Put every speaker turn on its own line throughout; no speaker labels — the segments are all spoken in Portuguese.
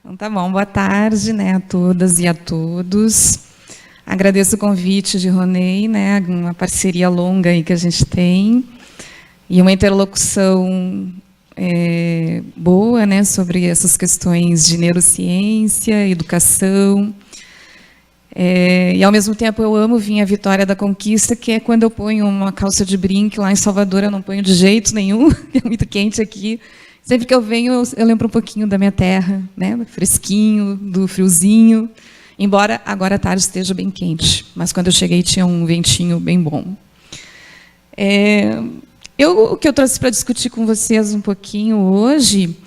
Então tá bom, boa tarde, né, a todas e a todos. Agradeço o convite de Ronei, né, uma parceria longa aí que a gente tem, e uma interlocução boa, né, sobre essas questões de neurociência, educação. E, ao mesmo tempo, eu amo vir a Vitória da Conquista, que é quando eu ponho uma calça de brinque lá em Salvador, eu não ponho de jeito nenhum, é muito quente aqui. Sempre que eu venho, eu lembro um pouquinho da minha terra, né? Do fresquinho, do friozinho, embora agora à tarde esteja bem quente, mas quando eu cheguei tinha um ventinho bem bom. O que eu trouxe para discutir com vocês um pouquinho hoje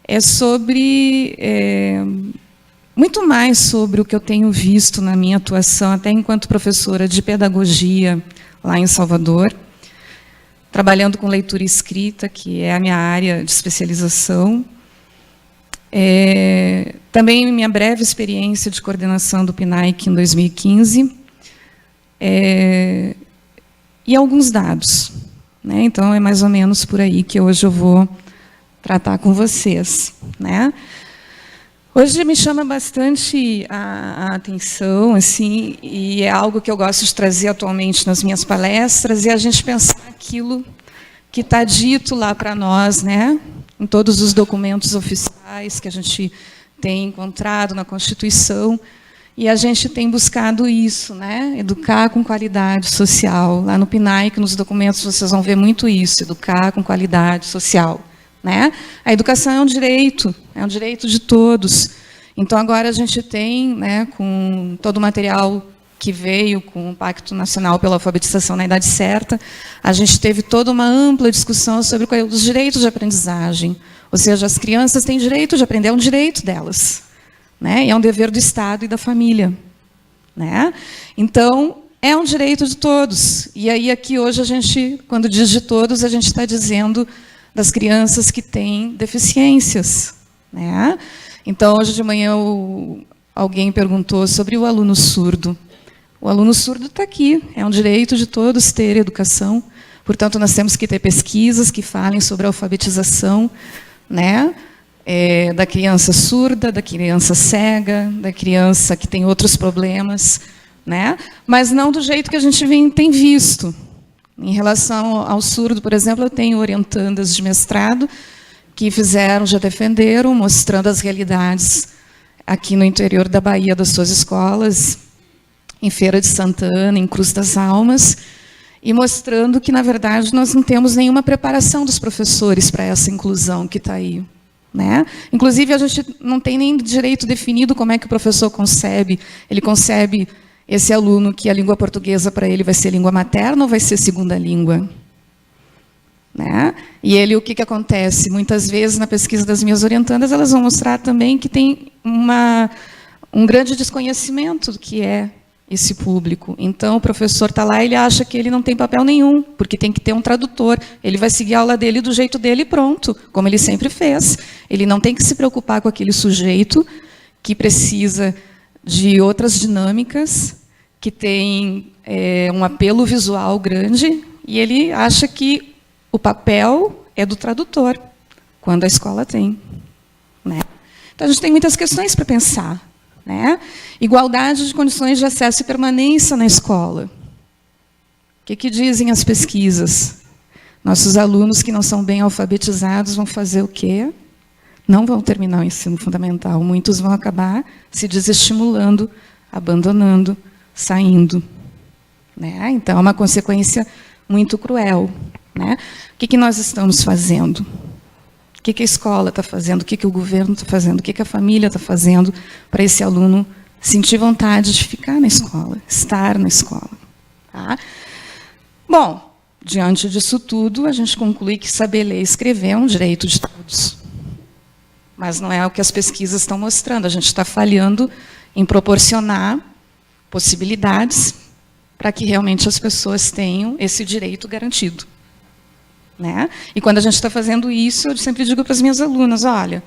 é sobre... muito mais sobre o que eu tenho visto na minha atuação, até enquanto professora de pedagogia lá em Salvador, trabalhando com leitura e escrita, que é a minha área de especialização. Também minha breve experiência de coordenação do PNAEC em 2015. E alguns dados, né? Então, é mais ou menos por aí que hoje eu vou tratar com vocês, né? Hoje me chama bastante a atenção, assim, e é algo que eu gosto de trazer atualmente nas minhas palestras, e a gente pensar aquilo que está dito lá para nós, né, em todos os documentos oficiais que a gente tem encontrado na Constituição, e a gente tem buscado isso, né, educar com qualidade social. Lá no PNAEC, nos documentos, vocês vão ver muito isso, educar com qualidade social. Né? A educação é um direito de todos. Então, agora a gente tem, né, com todo o material que veio com o Pacto Nacional pela Alfabetização na Idade Certa, a gente teve toda uma ampla discussão sobre os direitos de aprendizagem. Ou seja, as crianças têm direito de aprender, é um direito delas. Né? E é um dever do Estado e da família. Né? Então, é um direito de todos. E aí, aqui hoje, a gente, quando diz de todos, a gente está dizendo das crianças que têm deficiências. Né? Então, hoje de manhã, alguém perguntou sobre o aluno surdo. O aluno surdo está aqui, é um direito de todos ter educação. Portanto, nós temos que ter pesquisas que falem sobre a alfabetização, né? Da criança surda, da criança cega, da criança que tem outros problemas, né? Mas não do jeito que a gente tem visto. Em relação ao surdo, por exemplo, eu tenho orientandas de mestrado que já defenderam, mostrando as realidades aqui no interior da Bahia das suas escolas, em Feira de Santana, em Cruz das Almas, e mostrando que, na verdade, nós não temos nenhuma preparação dos professores para essa inclusão que está aí. Né? Inclusive, a gente não tem nem direito definido como é que o professor concebe. Ele concebe esse aluno que a língua portuguesa para ele vai ser língua materna ou vai ser segunda língua? Né? E ele, o que acontece? Muitas vezes, na pesquisa das minhas orientandas, elas vão mostrar também que tem um grande desconhecimento do que é esse público. Então, o professor está lá e ele acha que ele não tem papel nenhum, porque tem que ter um tradutor. Ele vai seguir a aula dele do jeito dele e pronto, como ele sempre fez. Ele não tem que se preocupar com aquele sujeito que precisa de outras dinâmicas, que tem um apelo visual grande, e ele acha que o papel é do tradutor, quando a escola tem. Né? Então, a gente tem muitas questões para pensar. Né? Igualdade de condições de acesso e permanência na escola. O que dizem as pesquisas? Nossos alunos que não são bem alfabetizados vão fazer o quê? Não vão terminar o ensino fundamental. Muitos vão acabar se desestimulando, abandonando, saindo. Né? Então, é uma consequência muito cruel. Né? O que nós estamos fazendo? O que a escola está fazendo? O que o governo está fazendo? O que a família está fazendo para esse aluno sentir vontade de ficar na escola, estar na escola? Tá? Bom, diante disso tudo, a gente conclui que saber ler e escrever é um direito de todos. Mas não é o que as pesquisas estão mostrando. A gente está falhando em proporcionar possibilidades para que realmente as pessoas tenham esse direito garantido. Né? E quando a gente está fazendo isso, eu sempre digo para as minhas alunas, olha,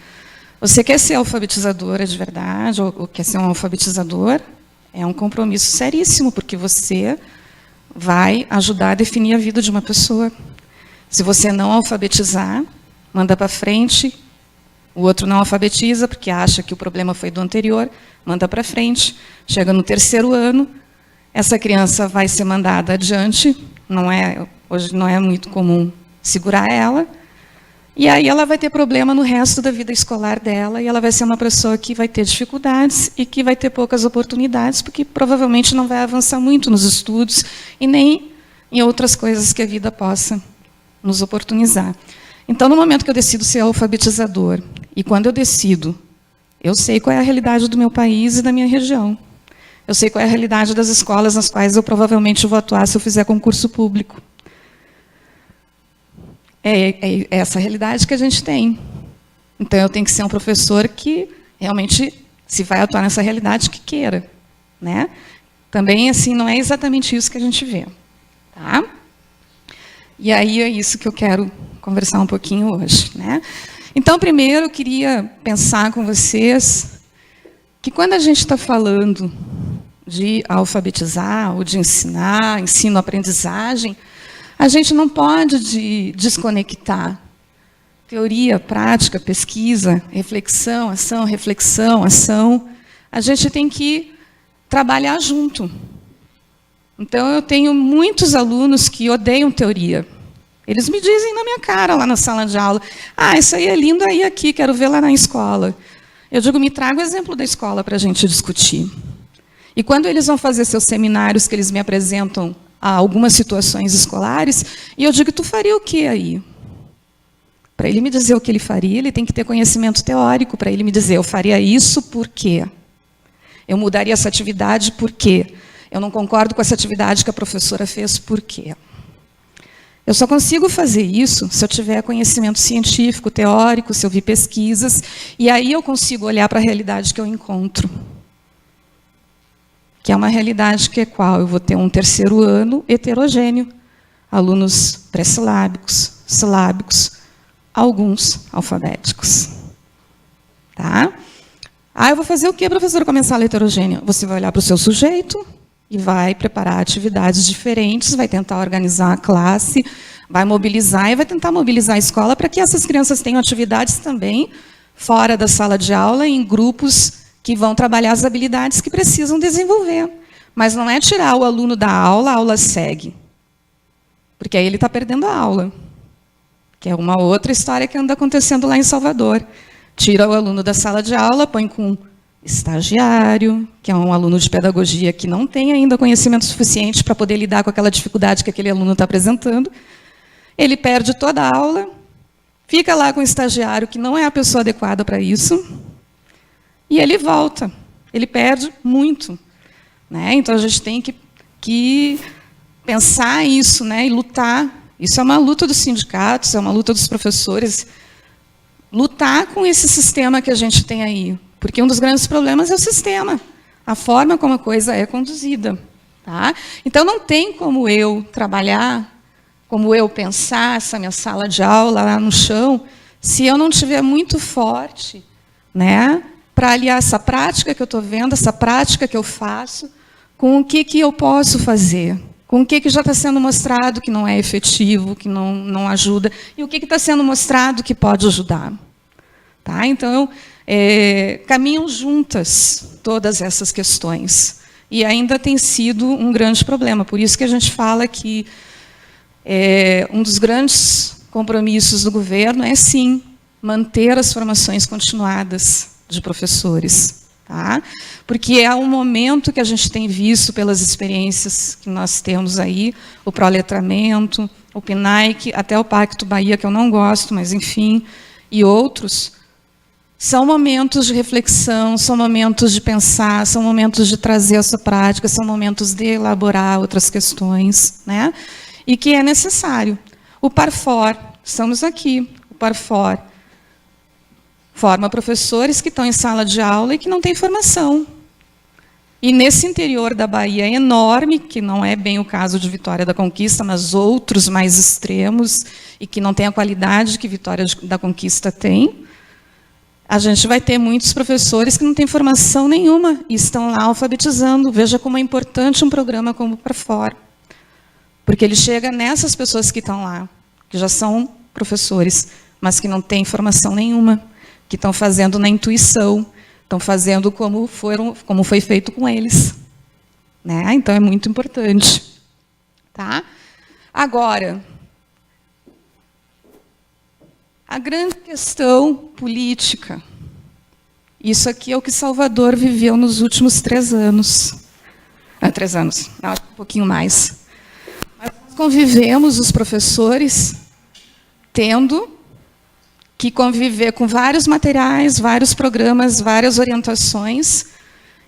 você quer ser alfabetizadora de verdade, ou quer ser um alfabetizador, é um compromisso seríssimo, porque você vai ajudar a definir a vida de uma pessoa. Se você não alfabetizar, manda para frente O outro não alfabetiza porque acha que o problema foi do anterior, manda para frente. Chega no 3º ano, essa criança vai ser mandada adiante, hoje não é muito comum segurar ela, e aí ela vai ter problema no resto da vida escolar dela, e ela vai ser uma pessoa que vai ter dificuldades e que vai ter poucas oportunidades, porque provavelmente não vai avançar muito nos estudos e nem em outras coisas que a vida possa nos oportunizar. Então, no momento que eu decido ser alfabetizador, e quando eu decido, eu sei qual é a realidade do meu país e da minha região. Eu sei qual é a realidade das escolas nas quais eu provavelmente vou atuar se eu fizer concurso público. É essa a realidade que a gente tem. Então, eu tenho que ser um professor que realmente, se vai atuar nessa realidade, que queira. Né? Também, assim, não é exatamente isso que a gente vê. Tá? E aí é isso que eu quero conversar um pouquinho hoje. Né? Então, primeiro, eu queria pensar com vocês que quando a gente está falando de alfabetizar ou de ensinar, ensino-aprendizagem, a gente não pode desconectar teoria, prática, pesquisa, reflexão, ação. A gente tem que trabalhar junto. Então, eu tenho muitos alunos que odeiam teoria. Eles me dizem na minha cara, lá na sala de aula, isso aí é lindo aí aqui, quero ver lá na escola. Eu digo, me traga o exemplo da escola para a gente discutir. E quando eles vão fazer seus seminários, que eles me apresentam a algumas situações escolares, e eu digo, tu faria o quê aí? Para ele me dizer o que ele faria, ele tem que ter conhecimento teórico, para ele me dizer, eu faria isso por quê? Eu mudaria essa atividade por quê? Eu não concordo com essa atividade que a professora fez, por quê? Eu só consigo fazer isso se eu tiver conhecimento científico, teórico, se eu vi pesquisas, e aí eu consigo olhar para a realidade que eu encontro. Que é uma realidade que é qual? Eu vou ter um 3º ano heterogêneo, alunos pré-silábicos, silábicos, alguns alfabéticos. Tá? Eu vou fazer o quê, professora, com a minha sala heterogênea? Você vai olhar para o seu sujeito e vai preparar atividades diferentes, vai tentar organizar a classe, vai mobilizar e vai tentar mobilizar a escola para que essas crianças tenham atividades também fora da sala de aula, em grupos que vão trabalhar as habilidades que precisam desenvolver. Mas não é tirar o aluno da aula, a aula segue. Porque aí ele está perdendo a aula. Que é uma outra história que anda acontecendo lá em Salvador. Tira o aluno da sala de aula, põe com estagiário, que é um aluno de pedagogia que não tem ainda conhecimento suficiente para poder lidar com aquela dificuldade que aquele aluno está apresentando. Ele perde toda a aula, fica lá com o estagiário, que não é a pessoa adequada para isso, e ele volta. Ele perde muito. Né? Então, a gente tem que pensar isso, né? E lutar. Isso é uma luta dos sindicatos, é uma luta dos professores. Lutar com esse sistema que a gente tem aí. Porque um dos grandes problemas é o sistema. A forma como a coisa é conduzida. Tá? Então, não tem como eu trabalhar, como eu pensar essa minha sala de aula lá no chão, se eu não estiver muito forte, né? Para aliar essa prática que eu estou vendo, essa prática que eu faço, com o que eu posso fazer, com o que já está sendo mostrado que não é efetivo, que não ajuda, e o que está sendo mostrado que pode ajudar. Tá? Então, caminham juntas todas essas questões. E ainda tem sido um grande problema. Por isso que a gente fala que um dos grandes compromissos do governo é, sim, manter as formações continuadas de professores. Tá? Porque é um momento que a gente tem visto pelas experiências que nós temos aí, o proletramento, o PNAEC, até o Pacto Bahia, que eu não gosto, mas enfim, e outros, são momentos de reflexão, são momentos de pensar, são momentos de trazer essa prática, são momentos de elaborar outras questões, né? E que é necessário. O Parfor, estamos aqui, o Parfor, forma professores que estão em sala de aula e que não têm formação. E nesse interior da Bahia enorme, que não é bem o caso de Vitória da Conquista, mas outros mais extremos, e que não tem a qualidade que Vitória da Conquista tem, a gente vai ter muitos professores que não têm formação nenhuma e estão lá alfabetizando. Veja como é importante um programa como o Parfor. Porque ele chega nessas pessoas que estão lá, que já são professores, mas que não têm formação nenhuma, que estão fazendo na intuição, estão fazendo como foi feito com eles. Né? Então, é muito importante. Tá? Agora, a grande questão política. Isso aqui é o que Salvador viveu nos últimos 3 anos. 3 anos, não, um pouquinho mais. Mas nós convivemos, os professores, tendo que conviver com vários materiais, vários programas, várias orientações.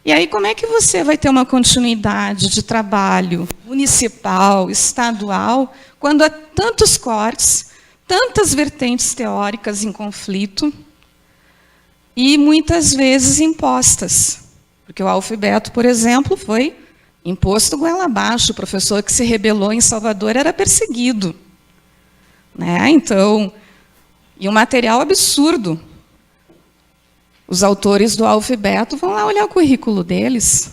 E aí, como é que você vai ter uma continuidade de trabalho municipal, estadual, quando há tantos cortes, tantas vertentes teóricas em conflito e muitas vezes impostas? Porque o alfabeto, por exemplo, foi imposto goela abaixo. O professor que se rebelou em Salvador era perseguido. Né? Então, e um material absurdo. Os autores do alfabeto vão lá olhar o currículo deles.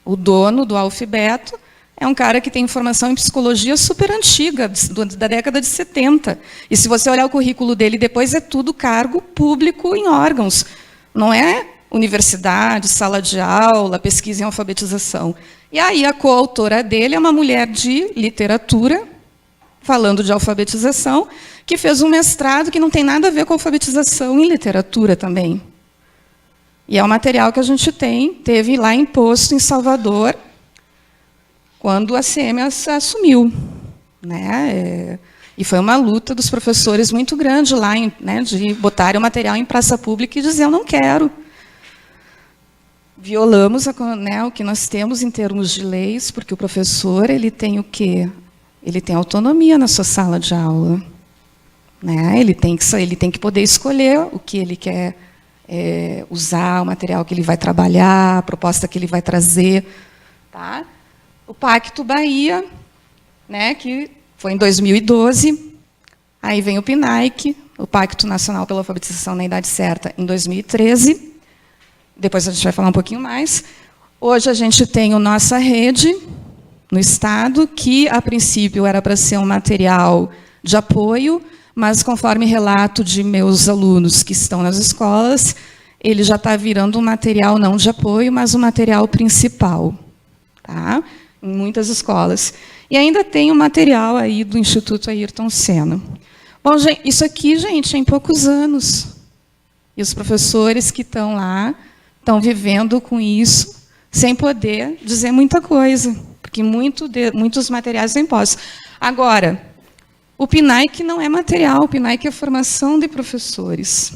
O dono do alfabeto é um cara que tem formação em psicologia super antiga, da década de 70. E se você olhar o currículo dele depois, é tudo cargo público em órgãos. Não é universidade, sala de aula, pesquisa em alfabetização. E aí a coautora dele é uma mulher de literatura, falando de alfabetização, que fez um mestrado que não tem nada a ver com alfabetização em literatura também. E é o material que a gente teve lá imposto em Salvador, quando a CM assumiu. Né? E foi uma luta dos professores muito grande lá, né, de botarem o material em praça pública e dizer, eu não quero. Violamos né, o que nós temos em termos de leis, porque o professor ele tem o quê? Ele tem autonomia na sua sala de aula. Né? Ele tem que poder escolher o que ele quer usar, o material que ele vai trabalhar, a proposta que ele vai trazer. Tá? O Pacto Bahia, né, que foi em 2012, aí vem o PNAEC, o Pacto Nacional pela Alfabetização na Idade Certa, em 2013. Depois a gente vai falar um pouquinho mais. Hoje a gente tem a nossa rede no Estado, que, a princípio, era para ser um material de apoio, mas, conforme relato de meus alunos que estão nas escolas, ele já está virando um material não de apoio, mas um material principal, tá? Em muitas escolas. E ainda tem o material aí do Instituto Ayrton Senna. Bom, gente, isso aqui, gente, é em poucos anos. E os professores que estão lá estão vivendo com isso, sem poder dizer muita coisa, porque muitos materiais são impostos. Agora, o PNAEC não é material, o PNAEC é formação de professores.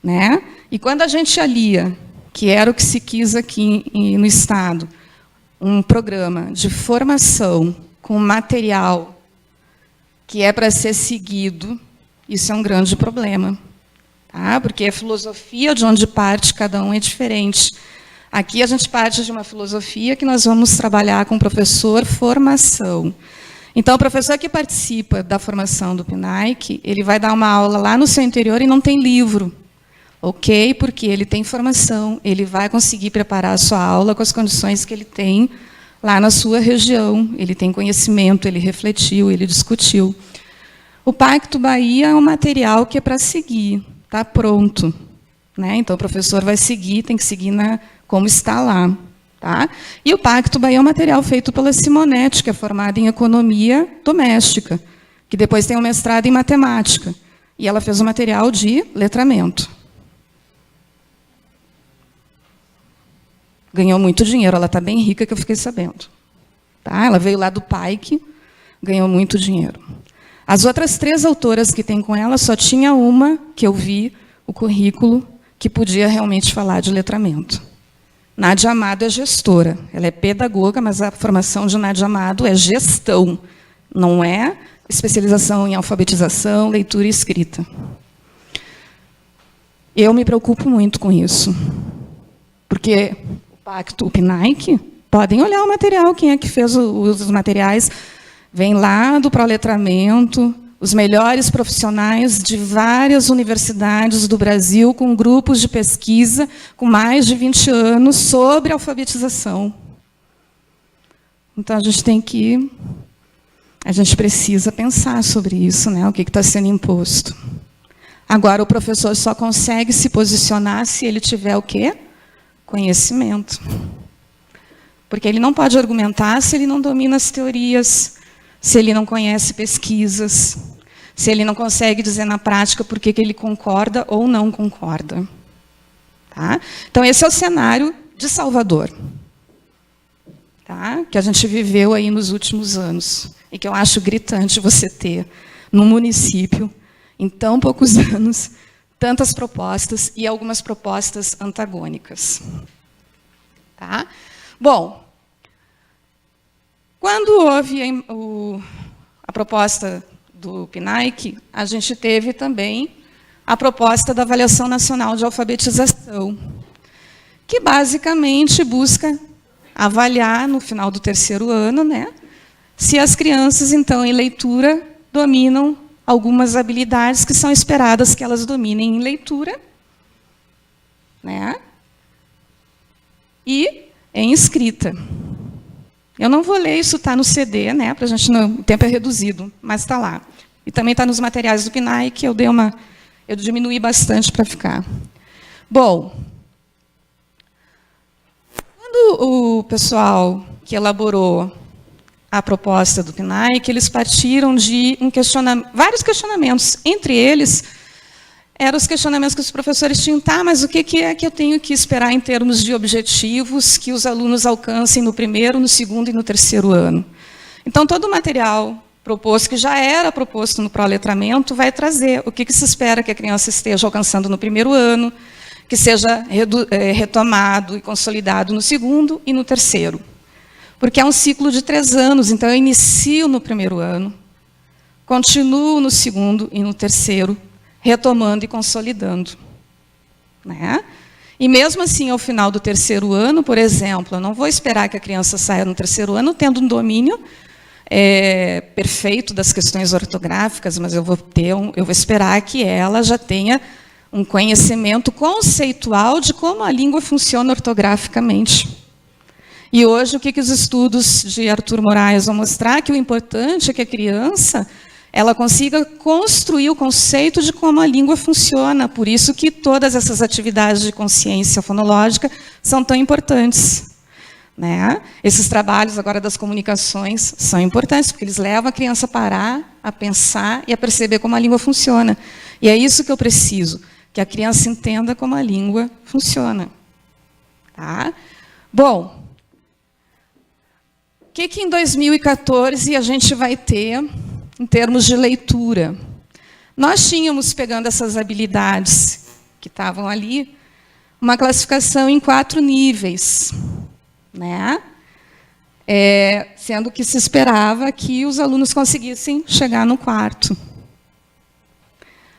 Né? E quando a gente alia, que era o que se quis aqui no Estado, um programa de formação com material que é para ser seguido, isso é um grande problema. Tá? Porque a filosofia de onde parte cada um é diferente. Aqui a gente parte de uma filosofia que nós vamos trabalhar com o professor formação. Então, o professor que participa da formação do PNAEC, ele vai dar uma aula lá no seu interior e não tem livro. Ok? Porque ele tem formação, ele vai conseguir preparar a sua aula com as condições que ele tem lá na sua região. Ele tem conhecimento, ele refletiu, ele discutiu. O Pacto Bahia é um material que é para seguir, está pronto. Né? Então, o professor vai seguir, tem que seguir como está lá. Tá? E o Pacto Bahia é um material feito pela Simonetti, que é formada em economia doméstica, que depois tem um mestrado em matemática. E ela fez um material de letramento. Ganhou muito dinheiro, ela está bem rica, que eu fiquei sabendo. Tá? Ela veio lá do PAIC, ganhou muito dinheiro. As outras 3 autoras que tem com ela, só tinha uma que eu vi o currículo que podia realmente falar de letramento. Nádia Amado é gestora, ela é pedagoga, mas a formação de Nádia Amado é gestão, não é especialização em alfabetização, leitura e escrita. Eu me preocupo muito com isso, porque o Pacto, o PNAEC, podem olhar o material, quem é que fez os materiais, vem lá do proletramento, os melhores profissionais de várias universidades do Brasil, com grupos de pesquisa, com mais de 20 anos, sobre alfabetização. Então, a gente precisa pensar sobre isso, né? O que está sendo imposto. Agora, o professor só consegue se posicionar se ele tiver o quê? Conhecimento. Porque ele não pode argumentar se ele não domina as teorias, se ele não conhece pesquisas, se ele não consegue dizer na prática por que ele concorda ou não concorda. Tá? Então, esse é o cenário de Salvador, tá? Que a gente viveu aí nos últimos anos, e que eu acho gritante você ter, num município, em tão poucos anos, tantas propostas, e algumas propostas antagônicas. Tá? Bom, quando houve a proposta do PNAEC, a gente teve também a proposta da Avaliação Nacional de Alfabetização, que basicamente busca avaliar, no final do terceiro ano, né, se as crianças, então, em leitura, dominam algumas habilidades que são esperadas que elas dominem em leitura, né, e em escrita. Eu não vou ler, isso está no CD, né, para a gente não, o tempo é reduzido, mas está lá. E também está nos materiais do PNAEC, eu diminuí bastante para ficar. Bom, quando o pessoal que elaborou a proposta do PNAEC, eles partiram de vários questionamentos. Entre eles, eram os questionamentos que os professores tinham, tá, mas o que é que eu tenho que esperar em termos de objetivos que os alunos alcancem no primeiro, no segundo e no terceiro ano? Então, todo o material proposto, que já era proposto no pró-letramento, vai trazer o que se espera que a criança esteja alcançando no primeiro ano, que seja retomado e consolidado no segundo e no terceiro. Porque é um ciclo de 3 anos, então eu inicio no primeiro ano, continuo no segundo e no terceiro, retomando e consolidando. Né? E mesmo assim, ao final do terceiro ano, por exemplo, eu não vou esperar que a criança saia no terceiro ano tendo um domínio perfeito das questões ortográficas, mas eu vou esperar que ela já tenha um conhecimento conceitual de como a língua funciona ortograficamente. E hoje, o que os estudos de Arthur Moraes vão mostrar? Que o importante é que a criança ela consiga construir o conceito de como a língua funciona. Por isso que todas essas atividades de consciência fonológica são tão importantes. Né? Esses trabalhos agora das comunicações são importantes, porque eles levam a criança a parar, a pensar e a perceber como a língua funciona. E é isso que eu preciso, que a criança entenda como a língua funciona. Tá? Bom, o que em 2014 a gente vai ter em termos de leitura? Nós tínhamos, pegando essas habilidades que estavam ali, uma classificação em 4 níveis. Né? Sendo que se esperava que os alunos conseguissem chegar no 4º.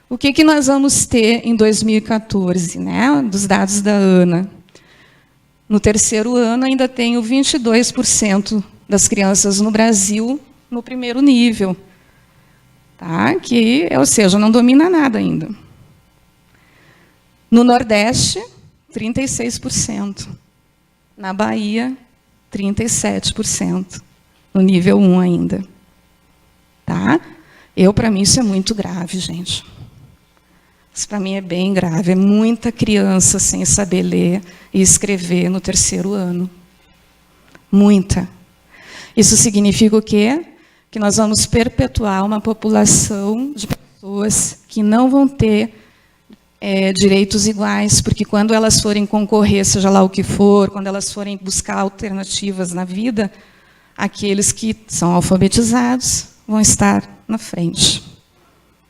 O que nós vamos ter em 2014, né? Dos dados da ANA? No terceiro ano, ainda tenho 22% das crianças no Brasil no primeiro nível. Tá? Ou seja, não domina nada ainda. No Nordeste, 36%. Na Bahia, 37%. No nível 1 ainda. Tá? Para mim, isso é muito grave, gente. Isso, para mim, é bem grave. É muita criança sem saber ler e escrever no terceiro ano. Muita. Isso significa o quê? Que nós vamos perpetuar uma população de pessoas que não vão ter direitos iguais, porque quando elas forem concorrer, seja lá o que for, quando elas forem buscar alternativas na vida, aqueles que são alfabetizados vão estar na frente.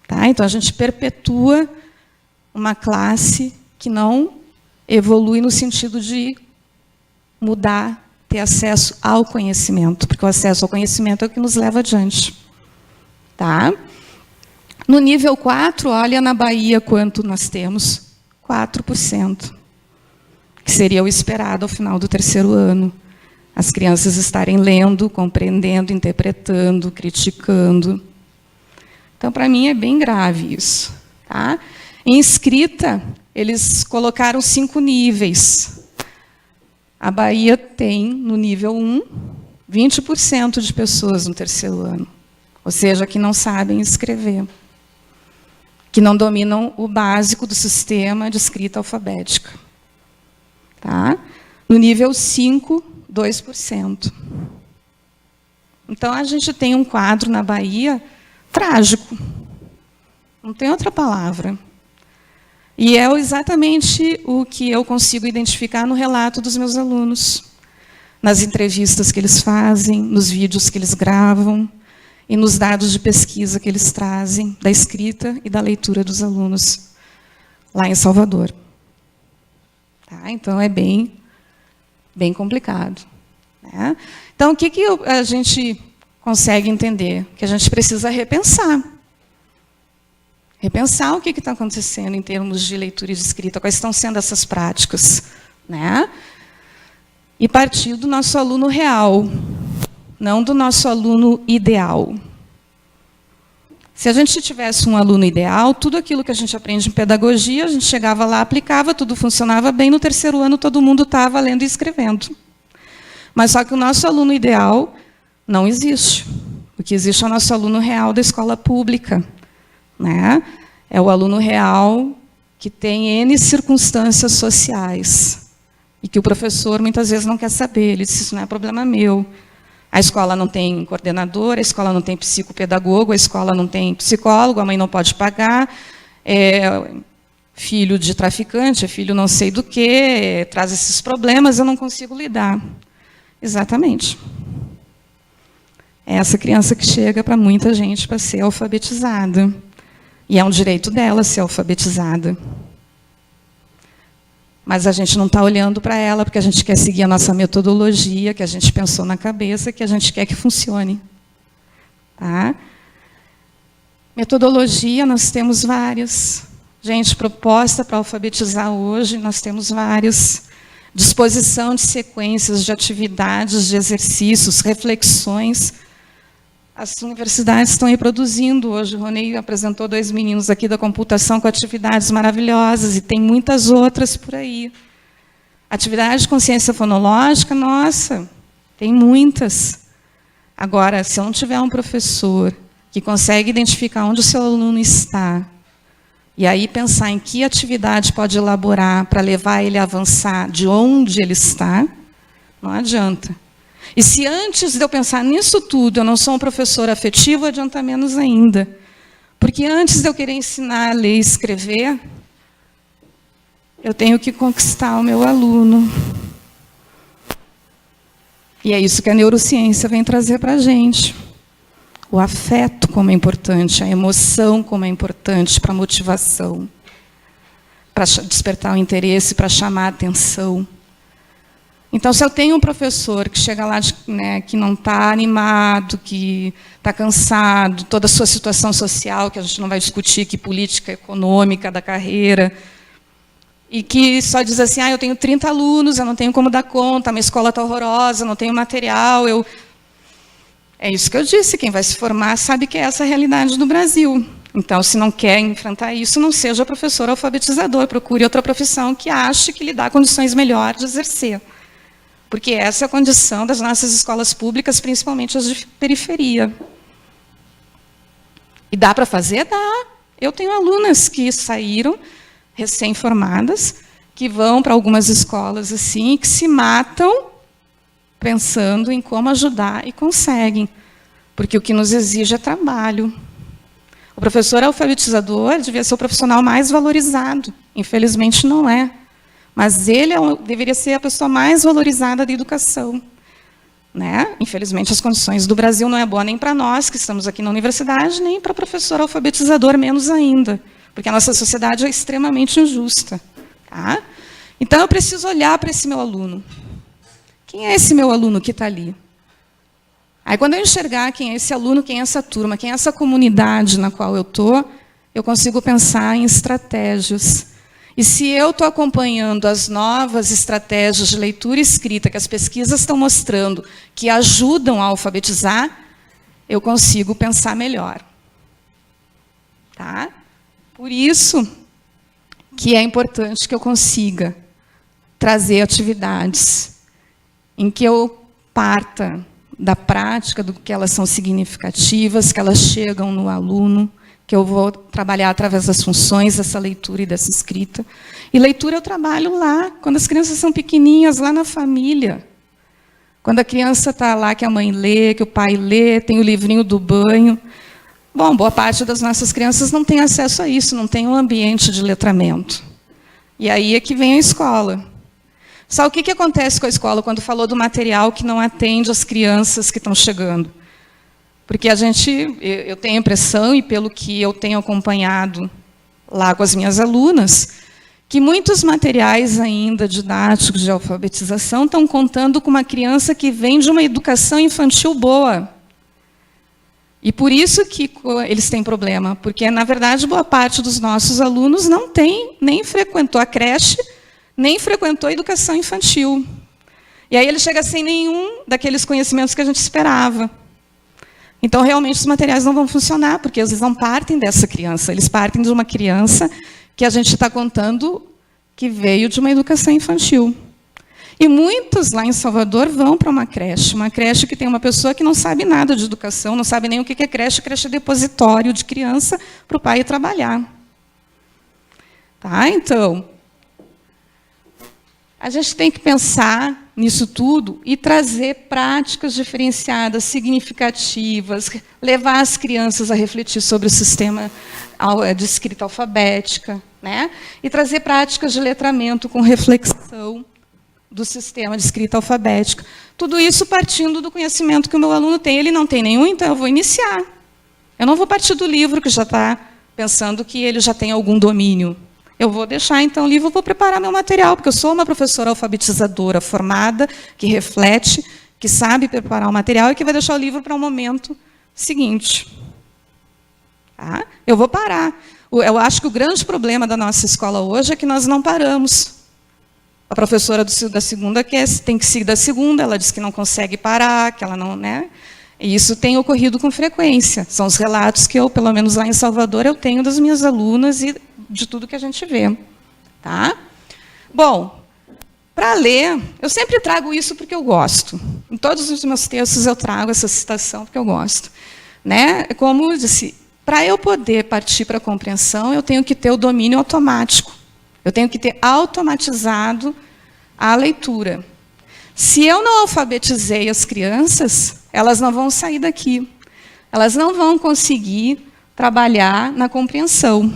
Tá? Então, a gente perpetua uma classe que não evolui no sentido de mudar, ter acesso ao conhecimento, porque o acesso ao conhecimento é o que nos leva adiante. Tá? No nível 4, olha na Bahia quanto nós temos, 4%, que seria o esperado ao final do terceiro ano. As crianças estarem lendo, compreendendo, interpretando, criticando. Então, para mim, é bem grave isso. Tá? Em escrita, eles colocaram 5 níveis. A Bahia tem, no nível 1, 20% de pessoas no terceiro ano. Ou seja, que não sabem escrever. que não dominam o básico do sistema de escrita alfabética. Tá? No nível 5, 2%. Então, a gente tem um quadro na Bahia trágico. Não tem outra palavra. E é exatamente o que eu consigo identificar no relato dos meus alunos, nas entrevistas que eles fazem, nos vídeos que eles gravam e nos dados de pesquisa que eles trazem da escrita e da leitura dos alunos lá em Salvador. Tá? Então, é bem complicado. Né? Então, o que a gente consegue entender? Que a gente precisa repensar. Repensar o que está acontecendo em termos de leitura e de escrita, quais estão sendo essas práticas. Né? E partir do nosso aluno real, não do nosso aluno ideal. Se a gente tivesse um aluno ideal, tudo aquilo que a gente aprende em pedagogia, a gente chegava lá, aplicava, tudo funcionava bem, no terceiro ano todo mundo estava lendo e escrevendo. Mas só que o nosso aluno ideal não existe. O que existe é o nosso aluno real da escola pública. Né? É o aluno real que tem N circunstâncias sociais e que o professor muitas vezes não quer saber. Ele diz, isso não é problema meu. A escola não tem coordenador, a escola não tem psicopedagogo, a escola não tem psicólogo, a mãe não pode pagar, é filho de traficante, é filho não sei do quê, traz esses problemas, eu não consigo lidar. Exatamente. É essa criança que chega para muita gente para ser alfabetizada. E é um direito dela ser alfabetizada. Mas a gente não está olhando para ela porque a gente quer seguir a nossa metodologia, que a gente pensou na cabeça, que a gente quer que funcione. Tá? Metodologia, nós temos várias. Gente, proposta para alfabetizar hoje, nós temos várias. Disposição de sequências de atividades, de exercícios, reflexões. As universidades estão aí produzindo. Hoje o Ronei apresentou 2 meninos aqui da computação com atividades maravilhosas, e tem muitas outras por aí. Atividade de consciência fonológica, nossa, tem muitas. Agora, se eu não tiver um professor que consegue identificar onde o seu aluno está, e aí pensar em que atividade pode elaborar para levar ele a avançar de onde ele está, não adianta. E se antes de eu pensar nisso tudo, eu não sou um professor afetivo, adianta menos ainda. Porque antes de eu querer ensinar a ler e escrever, eu tenho que conquistar o meu aluno. E é isso que a neurociência vem trazer para a gente. O afeto como é importante, a emoção como é importante para a motivação, para despertar o interesse, para chamar a atenção. Então, se eu tenho um professor que chega lá, né, que não está animado, que está cansado, toda a sua situação social, que a gente não vai discutir, que política econômica da carreira, e que só diz assim, eu tenho 30 alunos, eu não tenho como dar conta, a minha escola está horrorosa, não tenho material, É isso que eu disse, quem vai se formar sabe que é essa a realidade do Brasil. Então, se não quer enfrentar isso, não seja professor alfabetizador, procure outra profissão que ache que lhe dá condições melhores de exercer. Porque essa é a condição das nossas escolas públicas, principalmente as de periferia. E dá para fazer? Dá. Eu tenho alunas que saíram, recém-formadas, que vão para algumas escolas assim, que se matam pensando em como ajudar e conseguem. Porque o que nos exige é trabalho. O professor alfabetizador devia ser o profissional mais valorizado. Infelizmente, não é. Mas ele deveria ser a pessoa mais valorizada da educação. Né? Infelizmente, as condições do Brasil não é boa nem para nós, que estamos aqui na universidade, nem para o professor alfabetizador, menos ainda. Porque a nossa sociedade é extremamente injusta. Tá? Então, eu preciso olhar para esse meu aluno. Quem é esse meu aluno que está ali? Aí, quando eu enxergar quem é esse aluno, quem é essa turma, quem é essa comunidade na qual eu estou, eu consigo pensar em estratégias. E se eu estou acompanhando as novas estratégias de leitura e escrita que as pesquisas estão mostrando que ajudam a alfabetizar, eu consigo pensar melhor. Tá? Por isso que é importante que eu consiga trazer atividades em que eu parta da prática, do que elas são significativas, que elas chegam no aluno, que eu vou trabalhar através das funções dessa leitura e dessa escrita. E leitura eu trabalho lá, quando as crianças são pequeninhas, lá na família. Quando a criança está lá, que a mãe lê, que o pai lê, tem o livrinho do banho. Bom, boa parte das nossas crianças não tem acesso a isso, não tem um ambiente de letramento. E aí é que vem a escola. Sabe o que acontece com a escola quando falou do material que não atende as crianças que estão chegando? Porque eu tenho a impressão, e pelo que eu tenho acompanhado lá com as minhas alunas, que muitos materiais ainda didáticos de alfabetização estão contando com uma criança que vem de uma educação infantil boa. E por isso que eles têm problema, porque, na verdade, boa parte dos nossos alunos não tem, nem frequentou a creche, nem frequentou a educação infantil. E aí ele chega sem nenhum daqueles conhecimentos que a gente esperava. Então, realmente, os materiais não vão funcionar, porque eles não partem dessa criança, eles partem de uma criança que a gente está contando que veio de uma educação infantil. E muitos lá em Salvador vão para uma creche que tem uma pessoa que não sabe nada de educação, não sabe nem o que é creche. Creche é depositório de criança para o pai ir trabalhar. Tá? Então, a gente tem que pensar nisso tudo e trazer práticas diferenciadas, significativas, levar as crianças a refletir sobre o sistema de escrita alfabética, né? E trazer práticas de letramento com reflexão do sistema de escrita alfabética. Tudo isso partindo do conhecimento que o meu aluno tem. Ele não tem nenhum, então eu vou iniciar. Eu não vou partir do livro, que já está pensando que ele já tem algum domínio. Eu vou deixar, então, o livro, eu vou preparar meu material, porque eu sou uma professora alfabetizadora formada, que reflete, que sabe preparar o material e que vai deixar o livro para o momento seguinte. Tá? Eu vou parar. Eu acho que o grande problema da nossa escola hoje é que nós não paramos. A professora da segunda tem que seguir da segunda, ela diz que não consegue parar, que ela não, né? E isso tem ocorrido com frequência. São os relatos que eu, pelo menos lá em Salvador, eu tenho das minhas alunas e de tudo que a gente vê. Tá? Bom, para ler, eu sempre trago isso porque eu gosto. Em todos os meus textos eu trago essa citação porque eu gosto. Né? Como eu disse, para eu poder partir para a compreensão, eu tenho que ter o domínio automático. Eu tenho que ter automatizado a leitura. Se eu não alfabetizei as crianças, elas não vão sair daqui. Elas não vão conseguir trabalhar na compreensão.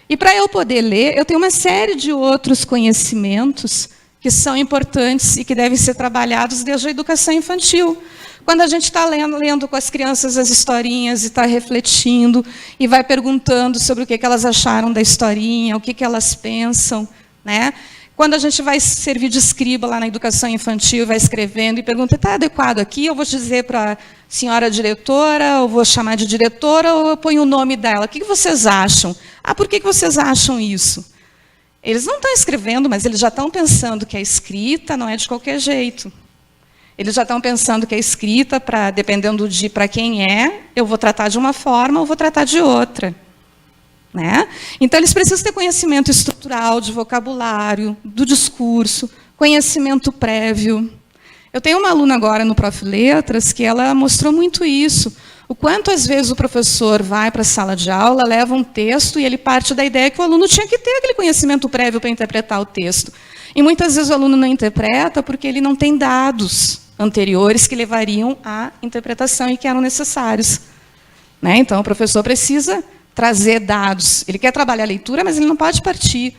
E para eu poder ler, eu tenho uma série de outros conhecimentos que são importantes e que devem ser trabalhados desde a educação infantil. Quando a gente está lendo com as crianças as historinhas e está refletindo e vai perguntando sobre o que elas acharam da historinha, o que elas pensam, né? Quando a gente vai servir de escriba lá na educação infantil, vai escrevendo e pergunta, está adequado aqui? Eu vou dizer para a senhora diretora, ou vou chamar de diretora, ou eu ponho o nome dela. O que vocês acham? Ah, por que vocês acham isso? Eles não estão escrevendo, mas eles já estão pensando que a escrita não é de qualquer jeito. Eles já estão pensando que a escrita, dependendo de para quem é, eu vou tratar de uma forma ou vou tratar de outra. Né? Então, eles precisam ter conhecimento estrutural, de vocabulário, do discurso, conhecimento prévio. Eu tenho uma aluna agora no Prof. Letras que ela mostrou muito isso. O quanto, às vezes, o professor vai para a sala de aula, leva um texto e ele parte da ideia que o aluno tinha que ter aquele conhecimento prévio para interpretar o texto. E, muitas vezes, o aluno não interpreta porque ele não tem dados anteriores que levariam à interpretação e que eram necessários. Né? Então, o professor precisa trazer dados. Ele quer trabalhar a leitura, mas ele não pode partir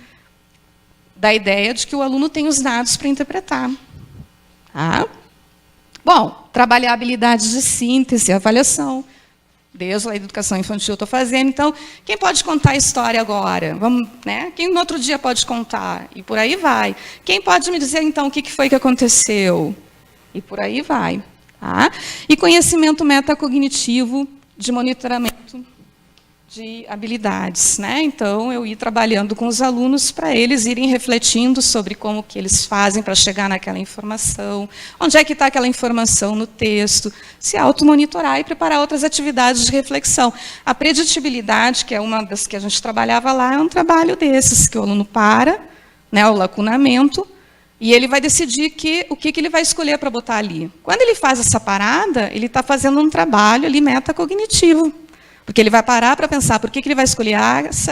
da ideia de que o aluno tem os dados para interpretar. Tá? Bom, trabalhar habilidades de síntese e avaliação. Desde a educação infantil eu estou fazendo. Então, quem pode contar a história agora? Vamos, né? Quem no outro dia pode contar? E por aí vai. Quem pode me dizer, então, o que foi que aconteceu? E por aí vai. Tá? E conhecimento metacognitivo de monitoramento de habilidades. Né? Então, eu ia trabalhando com os alunos para eles irem refletindo sobre como que eles fazem para chegar naquela informação, onde é que está aquela informação no texto, se automonitorar e preparar outras atividades de reflexão. A preditibilidade, que é uma das que a gente trabalhava lá, é um trabalho desses, que o aluno para, né, o lacunamento, e ele vai decidir o que ele vai escolher para botar ali. Quando ele faz essa parada, ele está fazendo um trabalho ali metacognitivo. Porque ele vai parar para pensar por que ele vai escolher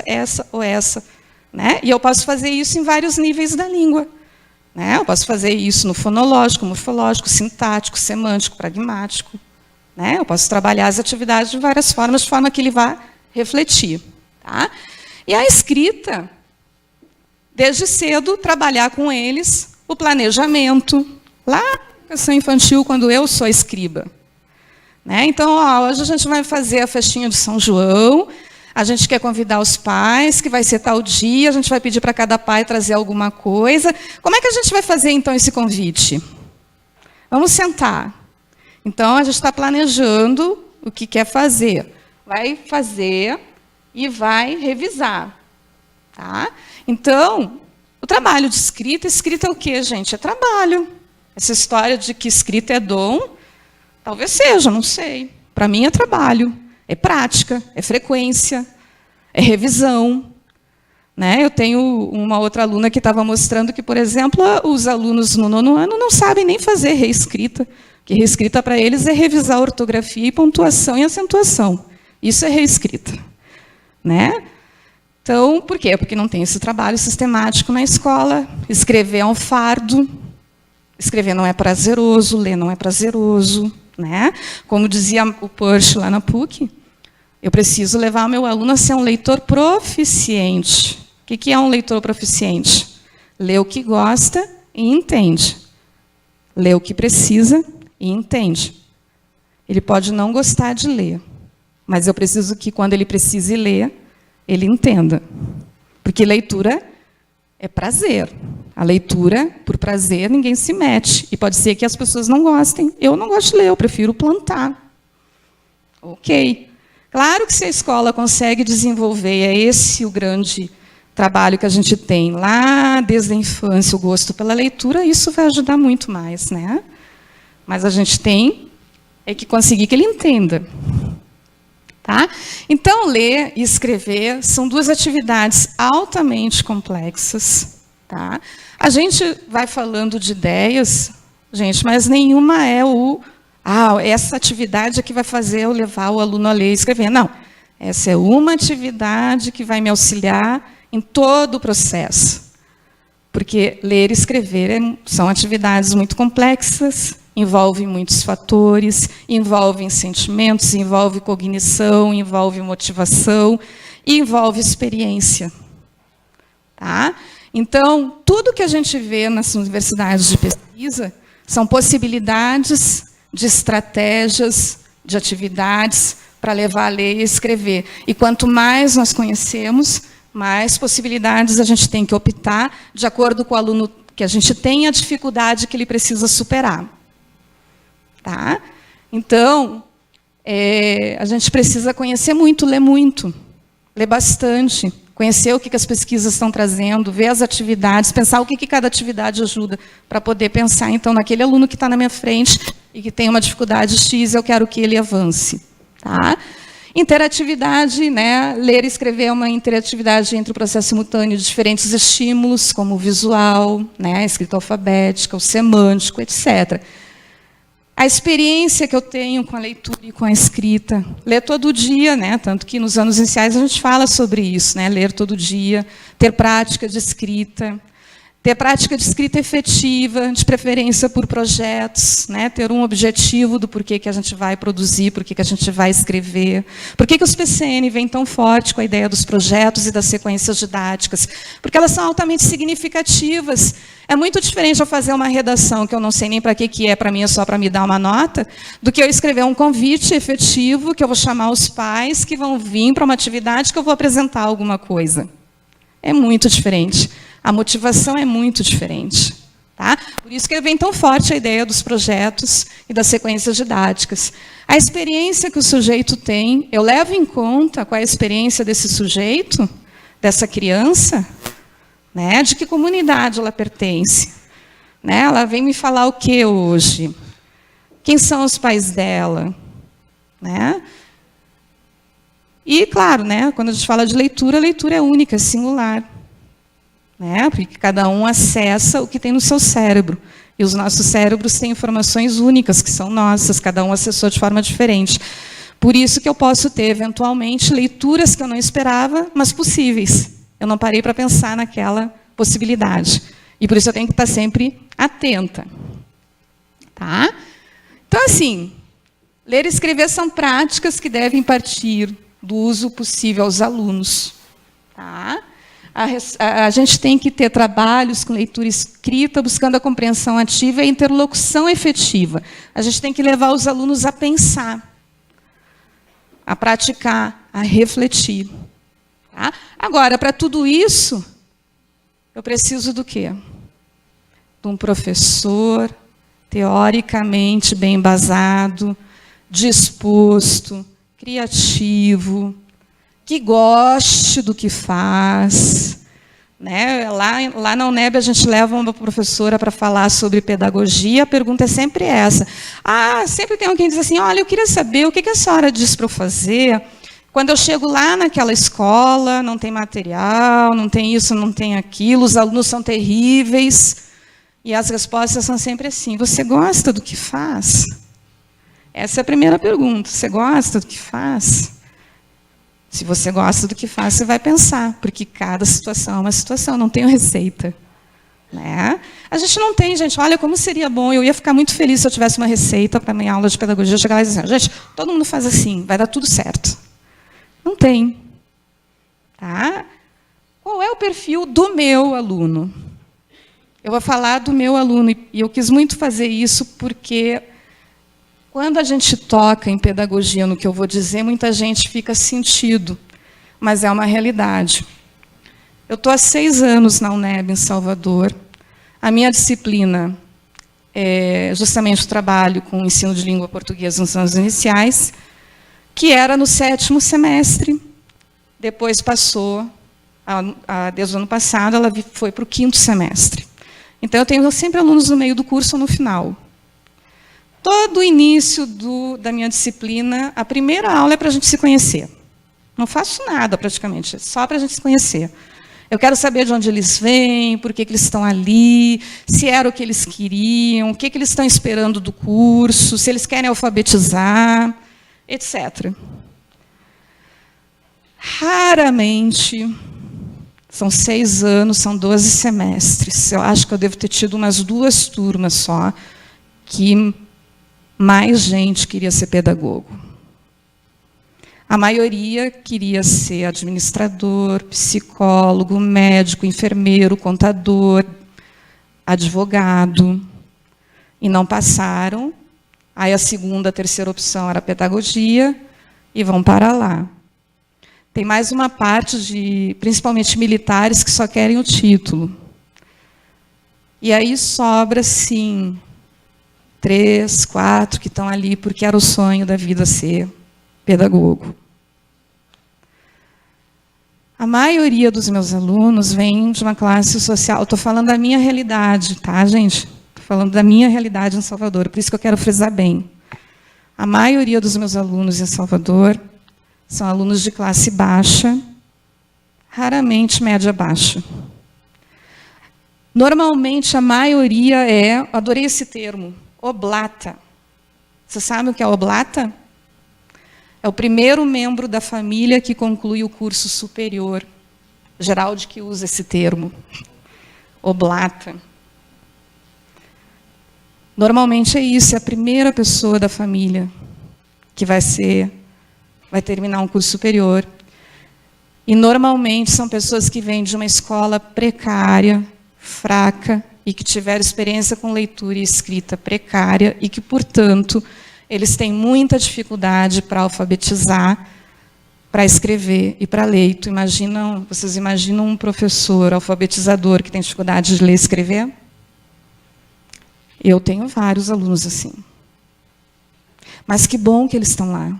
essa ou essa. Né? E eu posso fazer isso em vários níveis da língua. Né? Eu posso fazer isso no fonológico, morfológico, sintático, semântico, pragmático. Né? Eu posso trabalhar as atividades de várias formas, de forma que ele vá refletir. Tá? E a escrita, desde cedo, trabalhar com eles o planejamento, lá na educação infantil, quando eu sou escriba. Né? Então, hoje a gente vai fazer a festinha de São João, a gente quer convidar os pais, que vai ser tal dia, a gente vai pedir para cada pai trazer alguma coisa. Como é que a gente vai fazer, então, esse convite? Vamos sentar. Então, a gente está planejando o que quer fazer. Vai fazer e vai revisar. Tá? Então, o trabalho de escrita é o quê, gente? É trabalho. Essa história de que escrita é dom, talvez seja, não sei. Para mim é trabalho, é prática, é frequência, é revisão. Né? Eu tenho uma outra aluna que estava mostrando que, por exemplo, os alunos no 9º ano não sabem nem fazer reescrita. Que reescrita para eles é revisar a ortografia e pontuação e acentuação. Isso é reescrita. Né? Então, por quê? Porque não tem esse trabalho sistemático na escola. Escrever é um fardo. Escrever não é prazeroso, ler não é prazeroso. Né? Como dizia o Purch lá na PUC, eu preciso levar o meu aluno a ser um leitor proficiente. O que é um leitor proficiente? Lê o que gosta e entende. Lê o que precisa e entende. Ele pode não gostar de ler, mas eu preciso que, quando ele precise ler, ele entenda. Porque leitura é prazer. A leitura, por prazer, ninguém se mete. E pode ser que as pessoas não gostem. Eu não gosto de ler, eu prefiro plantar. Ok. Claro que se a escola consegue desenvolver, é esse o grande trabalho que a gente tem lá desde a infância, o gosto pela leitura, isso vai ajudar muito mais. Né? Mas a gente tem que conseguir que ele entenda. Tá? Então, ler e escrever são duas atividades altamente complexas. Tá? A gente vai falando de ideias, gente, mas nenhuma é essa atividade é que vai fazer eu levar o aluno a ler e escrever. Não, essa é uma atividade que vai me auxiliar em todo o processo. Porque ler e escrever são atividades muito complexas, envolvem muitos fatores, envolvem sentimentos, envolve cognição, envolve motivação, e envolve experiência. Tá? Então, tudo que a gente vê nas universidades de pesquisa são possibilidades de estratégias, de atividades para levar a ler e escrever. E quanto mais nós conhecemos, mais possibilidades a gente tem que optar de acordo com o aluno que a gente tem e a dificuldade que ele precisa superar. Tá? Então, a gente precisa conhecer muito, ler bastante, conhecer o que as pesquisas estão trazendo, ver as atividades, pensar o que cada atividade ajuda, para poder pensar, então, naquele aluno que está na minha frente e que tem uma dificuldade X, eu quero que ele avance. Tá? Interatividade, né? Ler e escrever é uma interatividade entre o processo simultâneo de diferentes estímulos, como o visual, né? A escrita alfabética, o semântico, etc. A experiência que eu tenho com a leitura e com a escrita. Ler todo dia, né? Tanto que nos anos iniciais a gente fala sobre isso, né? Ler todo dia, ter prática de escrita. Ter prática de escrita efetiva, de preferência por projetos, né? Ter um objetivo do porquê que a gente vai produzir, porquê que a gente vai escrever. Por que os PCN vêm tão forte com a ideia dos projetos e das sequências didáticas? Porque elas são altamente significativas. É muito diferente eu fazer uma redação, que eu não sei nem para que é, para mim é só para me dar uma nota, do que eu escrever um convite efetivo, que eu vou chamar os pais, que vão vir para uma atividade que eu vou apresentar alguma coisa. É muito diferente. A motivação é muito diferente. Tá? Por isso que vem tão forte a ideia dos projetos e das sequências didáticas. A experiência que o sujeito tem, eu levo em conta qual é a experiência desse sujeito, dessa criança, né? De que comunidade ela pertence. Né? Ela vem me falar o que hoje? Quem são os pais dela? Né? E, claro, né, quando a gente fala de leitura, a leitura é única, é singular. Né? Porque cada um acessa o que tem no seu cérebro. E os nossos cérebros têm informações únicas, que são nossas, cada um acessou de forma diferente. Por isso que eu posso ter, eventualmente, leituras que eu não esperava, mas possíveis. Eu não parei para pensar naquela possibilidade. E por isso eu tenho que estar sempre atenta. Tá? Então, assim, ler e escrever são práticas que devem partir do uso possível aos alunos. Tá? A gente tem que ter trabalhos com leitura escrita, buscando a compreensão ativa e a interlocução efetiva. A gente tem que levar os alunos a pensar, a praticar, a refletir. Tá? Agora, para tudo isso, eu preciso do quê? De um professor teoricamente bem embasado, disposto, criativo, que goste do que faz. Né? Lá na UNEB, a gente leva uma professora para falar sobre pedagogia, a pergunta é sempre essa. Sempre tem alguém que diz assim, olha, eu queria saber o que a senhora diz para eu fazer. Quando eu chego lá naquela escola, não tem material, não tem isso, não tem aquilo, os alunos são terríveis. E as respostas são sempre assim, você gosta do que faz? Essa é a primeira pergunta, você gosta do que faz? Se você gosta do que faz, você vai pensar, porque cada situação é uma situação, não tem receita. Né? A gente não tem, gente, olha, como seria bom, eu ia ficar muito feliz se eu tivesse uma receita para a minha aula de pedagogia, chegar lá e dizer, gente, todo mundo faz assim, vai dar tudo certo. Não tem. Tá? Qual é o perfil do meu aluno? Eu vou falar do meu aluno, e eu quis muito fazer isso porque, quando a gente toca em pedagogia, no que eu vou dizer, muita gente fica sentido, mas é uma realidade. Eu estou há 6 anos na UNEB, em Salvador. A minha disciplina é justamente o trabalho com o ensino de língua portuguesa nos anos iniciais, que era no 7º semestre, depois passou, desde o ano passado, ela foi para o 5º semestre. Então, eu tenho sempre alunos no meio do curso ou no final. Todo o início da minha disciplina, a primeira aula é para a gente se conhecer. Não faço nada, praticamente, é só para a gente se conhecer. Eu quero saber de onde eles vêm, por que eles estão ali, se era o que eles queriam, o que eles estão esperando do curso, se eles querem alfabetizar, etc. Raramente, são 6 anos, são 12 semestres. Eu acho que eu devo ter tido umas 2 turmas só, que mais gente queria ser pedagogo. A maioria queria ser administrador, psicólogo, médico, enfermeiro, contador, advogado. E não passaram. Aí a segunda, a terceira opção era pedagogia, e vão para lá. Tem mais uma parte de, principalmente militares, que só querem o título. E aí sobra, sim, 3, 4 que estão ali porque era o sonho da vida ser pedagogo. A maioria dos meus alunos vem de uma classe social. Estou falando da minha realidade, tá, gente? Estou falando da minha realidade em Salvador, por isso que eu quero frisar bem. A maioria dos meus alunos em Salvador são alunos de classe baixa, raramente média-baixa. Normalmente, a maioria adorei esse termo, oblata. Você sabe o que é oblata? É o primeiro membro da família que conclui o curso superior. Geraldo que usa esse termo, oblata. Normalmente é isso, é a primeira pessoa da família que vai terminar um curso superior. E, normalmente, são pessoas que vêm de uma escola precária, fraca, e que tiveram experiência com leitura e escrita precária, e que, portanto, eles têm muita dificuldade para alfabetizar, para escrever e para ler. Vocês imaginam um professor alfabetizador que tem dificuldade de ler e escrever? Eu tenho vários alunos assim. Mas que bom que eles estão lá.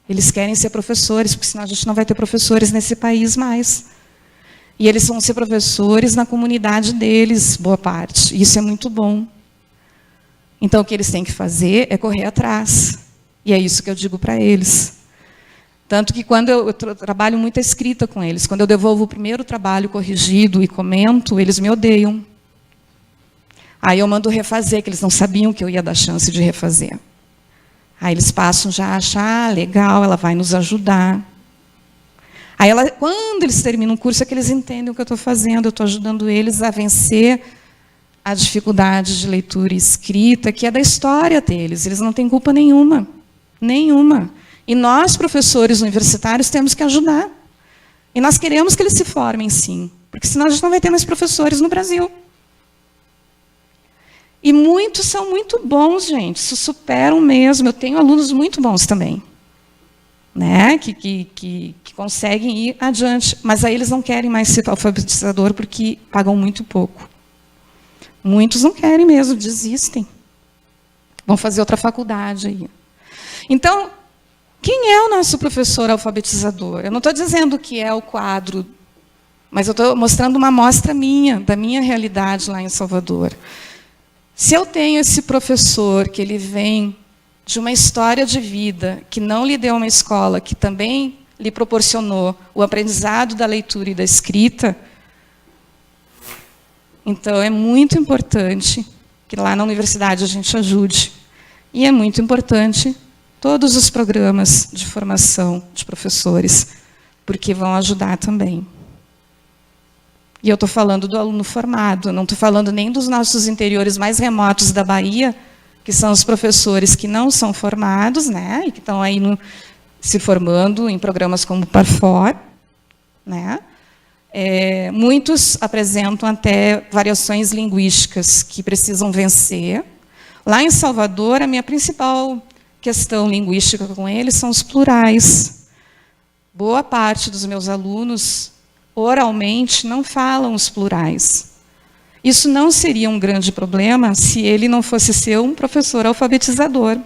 Eles querem ser professores, porque senão a gente não vai ter professores nesse país mais. E eles vão ser professores na comunidade deles, boa parte. E isso é muito bom. Então, o que eles têm que fazer é correr atrás. E é isso que eu digo para eles. Tanto que, quando eu trabalho muita escrita com eles, quando eu devolvo o primeiro trabalho corrigido e comento, eles me odeiam. Aí eu mando refazer, que eles não sabiam que eu ia dar chance de refazer. Aí eles passam já a achar, legal, ela vai nos ajudar. Aí, quando eles terminam o curso, é que eles entendem o que eu estou fazendo, eu estou ajudando eles a vencer a dificuldade de leitura e escrita, que é da história deles. Eles não têm culpa nenhuma. Nenhuma. E nós, professores universitários, temos que ajudar. E nós queremos que eles se formem, sim. Porque senão a gente não vai ter mais professores no Brasil. E muitos são muito bons, gente. Se superam mesmo. Eu tenho alunos muito bons também. Né? Que conseguem ir adiante. Mas aí eles não querem mais ser alfabetizador porque pagam muito pouco. Muitos não querem mesmo, desistem. Vão fazer outra faculdade aí. Então, quem é o nosso professor alfabetizador? Eu não estou dizendo que é o quadro, mas eu estou mostrando uma amostra minha, da minha realidade lá em Salvador. Se eu tenho esse professor que ele vem de uma história de vida, que não lhe deu uma escola, que também lhe proporcionou o aprendizado da leitura e da escrita, então é muito importante que lá na universidade a gente ajude. E é muito importante todos os programas de formação de professores, porque vão ajudar também. E eu estou falando do aluno formado, não estou falando nem dos nossos interiores mais remotos da Bahia, que são os professores que não são formados, né, e que estão aí se formando em programas como o Parfor, né. Muitos apresentam até variações linguísticas que precisam vencer. Lá em Salvador, a minha principal questão linguística com eles são os plurais. Boa parte dos meus alunos, oralmente, não falam os plurais. Isso não seria um grande problema se ele não fosse ser um professor alfabetizador.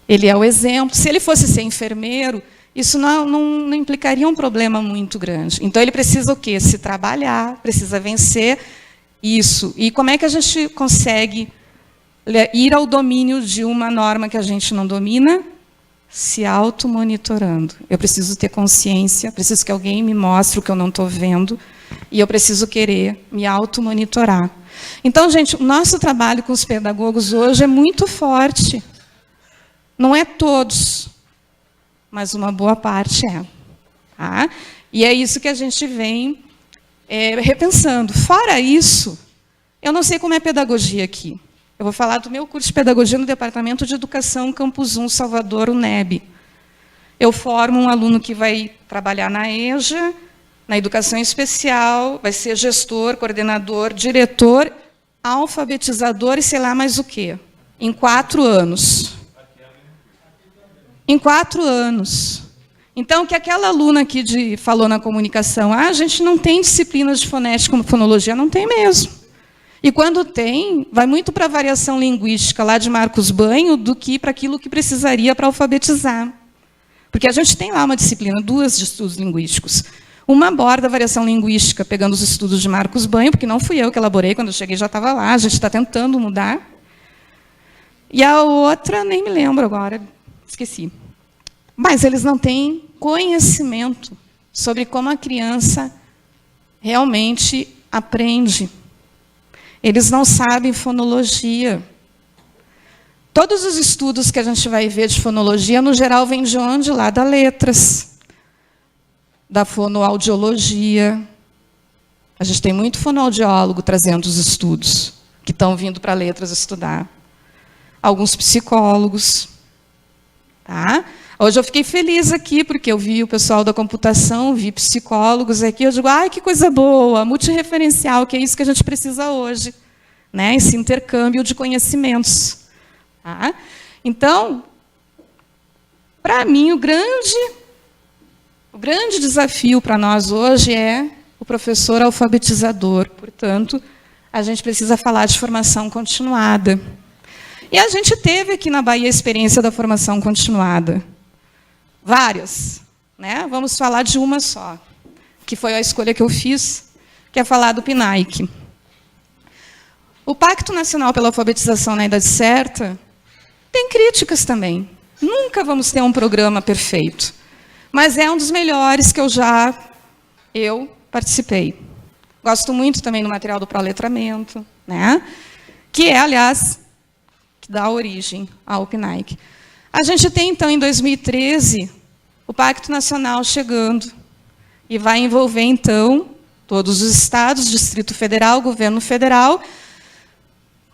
Ele é o exemplo. Se ele fosse ser enfermeiro, isso não implicaria um problema muito grande. Então, ele precisa o quê? Se trabalhar, precisa vencer isso. E como é que a gente consegue ir ao domínio de uma norma que a gente não domina? Se automonitorando. Eu preciso ter consciência, preciso que alguém me mostre o que eu não estou vendo, e eu preciso querer me automonitorar. Então, gente, o nosso trabalho com os pedagogos hoje é muito forte. Não é todos, mas uma boa parte é. Tá? E é isso que a gente vem repensando. Fora isso, eu não sei como é pedagogia aqui. Eu vou falar do meu curso de pedagogia no Departamento de Educação Campus 1, Salvador, UNEB. Eu formo um aluno que vai trabalhar na EJA, na educação especial, vai ser gestor, coordenador, diretor, alfabetizador e sei lá mais o quê. Em 4 anos. Em 4 anos. Então, que aquela aluna aqui falou na comunicação, a gente não tem disciplinas de fonética como fonologia, não tem mesmo. E quando tem, vai muito para a variação linguística lá de Marcos Banho do que para aquilo que precisaria para alfabetizar. Porque a gente tem lá uma disciplina, 2 de estudos linguísticos. Uma aborda a variação linguística, pegando os estudos de Marcos Banho, porque não fui eu que elaborei, quando eu cheguei já estava lá, a gente está tentando mudar. E a outra, nem me lembro agora, esqueci. Mas eles não têm conhecimento sobre como a criança realmente aprende. Eles não sabem fonologia. Todos os estudos que a gente vai ver de fonologia, no geral, vêm de onde? Lá da letras, da fonoaudiologia. A gente tem muito fonoaudiólogo trazendo os estudos, que estão vindo para letras estudar. Alguns psicólogos. Tá? Hoje eu fiquei feliz aqui, porque eu vi o pessoal da computação, vi psicólogos aqui, eu digo, ai, que coisa boa, multirreferencial, que é isso que a gente precisa hoje, né? Esse intercâmbio de conhecimentos. Tá? Então, para mim, o grande desafio para nós hoje é o professor alfabetizador. Portanto, a gente precisa falar de formação continuada. E a gente teve aqui na Bahia a experiência da formação continuada. Várias. Né? Vamos falar de uma só, que foi a escolha que eu fiz, que é falar do PNAEC. O Pacto Nacional pela Alfabetização na Idade Certa tem críticas também. Nunca vamos ter um programa perfeito, mas é um dos melhores que eu participei. Gosto muito também do material do Proletramento, né? Que é, aliás, que dá origem ao PNAEC. A gente tem, então, em 2013, o Pacto Nacional chegando, e vai envolver, então, todos os estados, Distrito Federal, Governo Federal,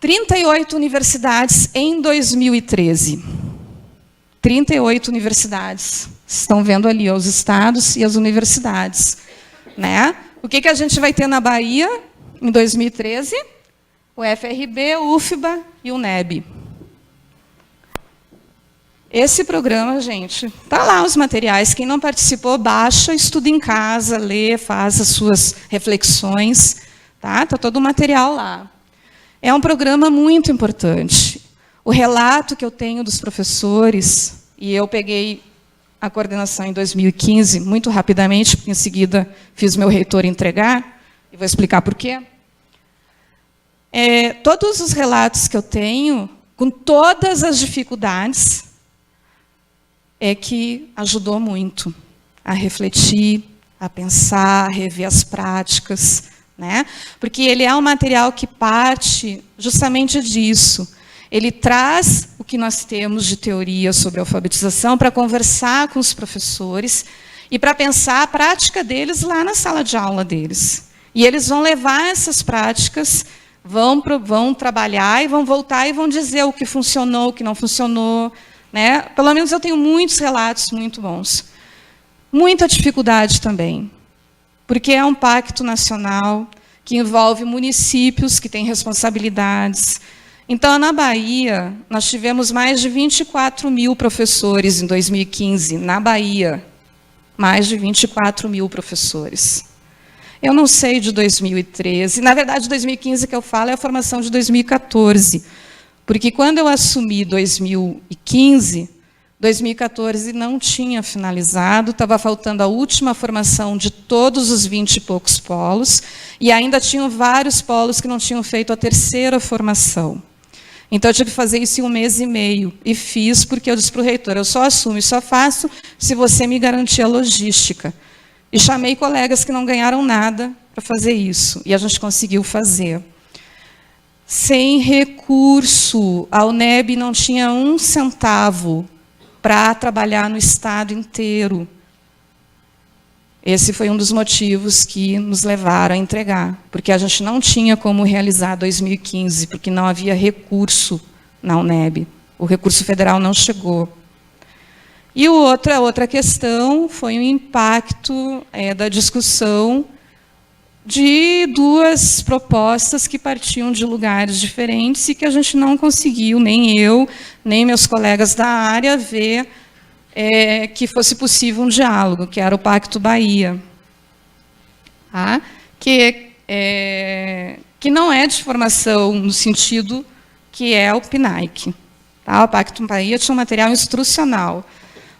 38 universidades em 2013. 38 universidades. Estão vendo ali os estados e as universidades. Né? O que a gente vai ter na Bahia, em 2013? O FRB, o UFBA e o NEB. Esse programa, gente, está lá os materiais. Quem não participou, baixa, estuda em casa, lê, faz as suas reflexões. Tá todo o material lá. É um programa muito importante. O relato que eu tenho dos professores, e eu peguei a coordenação em 2015, muito rapidamente, porque em seguida fiz meu reitor entregar, e vou explicar por quê. Todos os relatos que eu tenho, com todas as dificuldades, é que ajudou muito a refletir, a pensar, a rever as práticas, né? Porque ele é um material que parte justamente disso. Ele traz o que nós temos de teoria sobre alfabetização para conversar com os professores e para pensar a prática deles lá na sala de aula deles. E eles vão levar essas práticas, vão trabalhar e vão voltar e vão dizer o que funcionou, o que não funcionou. Né? Pelo menos eu tenho muitos relatos muito bons. Muita dificuldade também, porque é um pacto nacional que envolve municípios que têm responsabilidades. Então, na Bahia, nós tivemos mais de 24 mil professores em 2015, na Bahia. Mais de 24 mil professores. Eu não sei de 2013. Na verdade, 2015 que eu falo é a formação de 2014. Porque quando eu assumi 2015, 2014 não tinha finalizado, estava faltando a última formação de todos os 20 e poucos polos, e ainda tinham vários polos que não tinham feito a terceira formação. Então, eu tive que fazer isso em 1 mês e meio, e fiz porque eu disse para o reitor, eu só assumo e só faço se você me garantir a logística. E chamei colegas que não ganharam nada para fazer isso, e a gente conseguiu fazer. Sem recurso, a UNEB não tinha 1 centavo para trabalhar no estado inteiro. Esse foi um dos motivos que nos levaram a entregar, porque a gente não tinha como realizar 2015, porque não havia recurso na UNEB. O recurso federal não chegou. E a outra questão foi o impacto da discussão de 2 propostas que partiam de lugares diferentes e que a gente não conseguiu, nem eu, nem meus colegas da área, ver que fosse possível um diálogo, que era o Pacto Bahia. Tá? Que não é de formação no sentido que é o PNAEC. Tá? O Pacto Bahia tinha um material instrucional.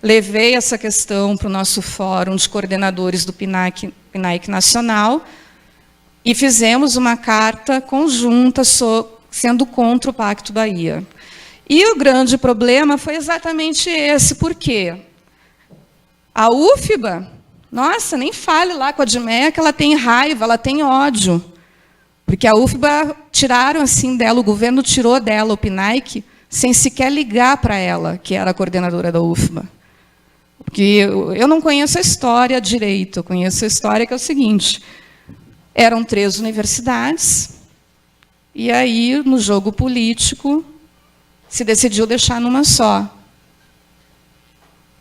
Levei essa questão para o nosso fórum de coordenadores do PNAEC Nacional, e fizemos uma carta conjunta sendo contra o Pacto Bahia. E o grande problema foi exatamente esse. Por quê? A UFBA, nossa, nem fale lá com a DME, que ela tem raiva, ela tem ódio. Porque a UFBA tiraram assim dela, o governo tirou dela o PNAEC, sem sequer ligar para ela, que era a coordenadora da UFBA. Porque eu não conheço a história direito, eu conheço a história que é o seguinte: eram 3 universidades, e aí, no jogo político, se decidiu deixar numa só.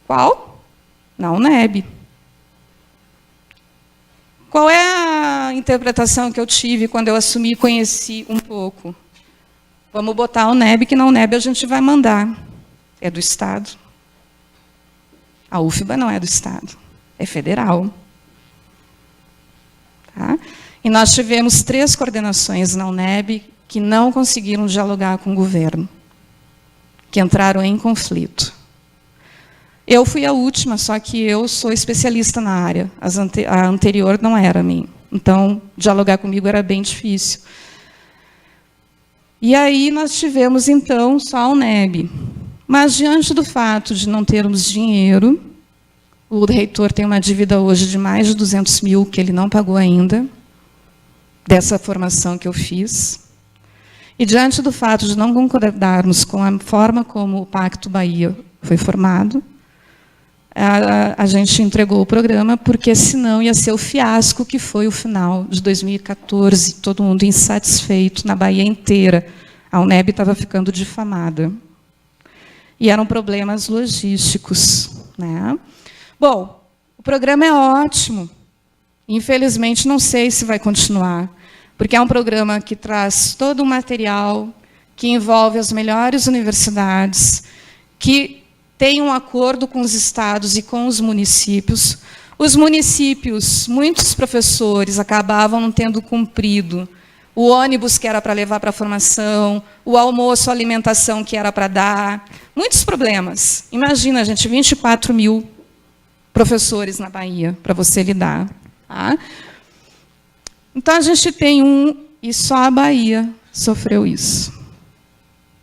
Qual? Na UNEB. Qual é a interpretação que eu tive quando eu assumi e conheci um pouco? Vamos botar a UNEB, que na UNEB a gente vai mandar. É do Estado. A UFBA não é do Estado, é federal. Tá? E nós tivemos 3 coordenações na UNEB que não conseguiram dialogar com o governo, que entraram em conflito. Eu fui a última, só que eu sou especialista na área. A anterior não era a minha. Então, dialogar comigo era bem difícil. E aí nós tivemos, então, só a UNEB. Mas, diante do fato de não termos dinheiro, o reitor tem uma dívida hoje de mais de 200 mil, que ele não pagou ainda, dessa formação que eu fiz. E, diante do fato de não concordarmos com a forma como o Pacto Bahia foi formado, a gente entregou o programa, porque senão ia ser o fiasco que foi o final de 2014, todo mundo insatisfeito na Bahia inteira. A UNEB estava ficando difamada. E eram problemas logísticos, né? Bom, o programa é ótimo. Infelizmente, não sei se vai continuar, porque é um programa que traz todo um material que envolve as melhores universidades, que tem um acordo com os estados e com os municípios. Os municípios, muitos professores acabavam não tendo cumprido o ônibus que era para levar para a formação, o almoço, a alimentação que era para dar. Muitos problemas. Imagina, gente, 24 mil professores na Bahia para você lidar. Tá? Então, a gente tem e só a Bahia sofreu isso.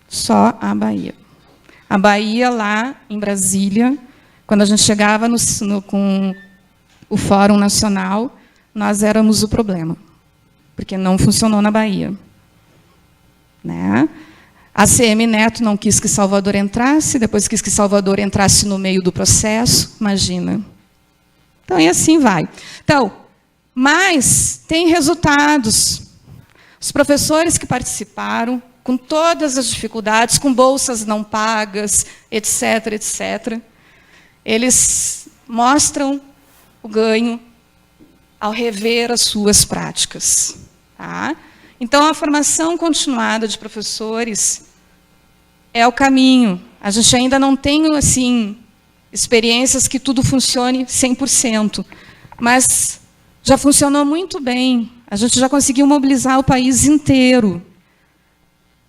Só a Bahia. A Bahia, lá em Brasília, quando a gente chegava com o Fórum Nacional, nós éramos o problema, porque não funcionou na Bahia. Né? A CM Neto não quis que Salvador entrasse, depois quis que Salvador entrasse no meio do processo, imagina. Então, e assim vai. Então, mas tem resultados. Os professores que participaram, com todas as dificuldades, com bolsas não pagas, etc., etc., eles mostram o ganho ao rever as suas práticas. Tá? Então, a formação continuada de professores é o caminho. A gente ainda não tem, assim, experiências que tudo funcione 100%, mas já funcionou muito bem. A gente já conseguiu mobilizar o país inteiro.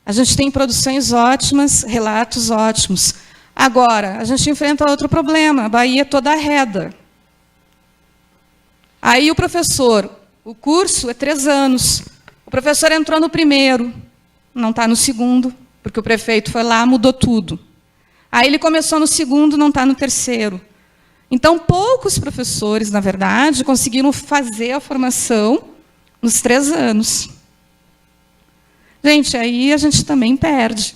A gente tem produções ótimas, relatos ótimos. Agora, a gente enfrenta outro problema, a Bahia toda arreda. Aí o professor, o curso é 3 anos. O professor entrou no primeiro, não está no segundo, porque o prefeito foi lá, mudou tudo. Aí ele começou no segundo, não está no terceiro. Então, poucos professores, na verdade, conseguiram fazer a formação nos 3 anos. Gente, aí a gente também perde.